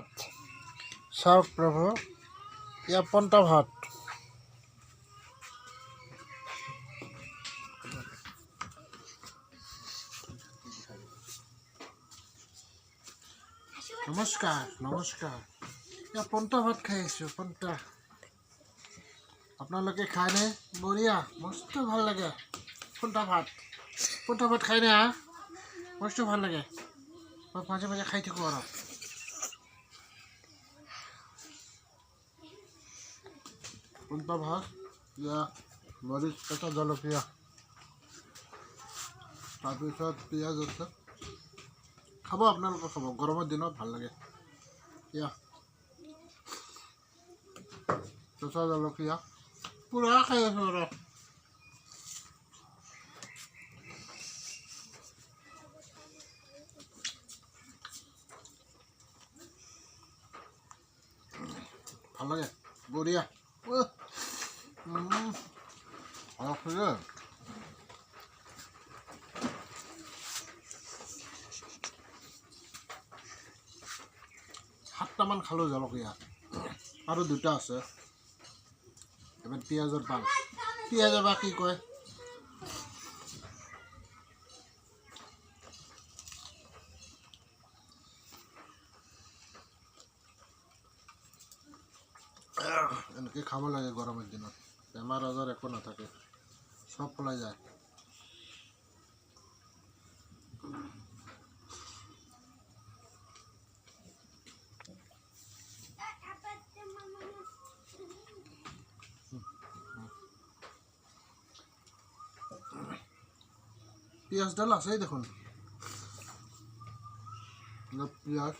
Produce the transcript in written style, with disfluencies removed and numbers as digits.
ভাত চাওক প্ৰভু, এয়া পন্তা ভাত। নমস্কাৰ নমস্কাৰ, এয়া পন্তা ভাত খাই আছোঁ। পন্তা আপোনালোকে খায়নে? বঢ়িয়া, মস্ত ভাল লাগে পন্তা ভাত। পন্তা ভাত খায়নে? মস্ত ভাল লাগে। মই মাজে মাজে খাই থাকোঁ আৰু। পন্তা ভাত, ইয়া মৰিচ, কেঁচা জলকীয়া, তাৰপিছত পিঁয়াজ আছে। খাব, আপোনালোকে খাব, গৰমৰ দিনত ভাল লাগে। ইয়া কেঁচা জলকীয়া পুৰা খাই আছোঁ আৰু। ভাল লাগে, বঢ়িয়া। সাতটামান খালোঁ জলকীয়া, আৰু দুটা আছে। এবাৰ পিঁয়াজৰ পাল, পিঁয়াজে বা কি কয়। এনেকৈ খাব লাগে গৰমৰ দিনত, বেমাৰ আজাৰ একো নাথাকে, চব পলাই যায়। পিঁয়াজডাল আছেই দেখোন, পিঁয়াজ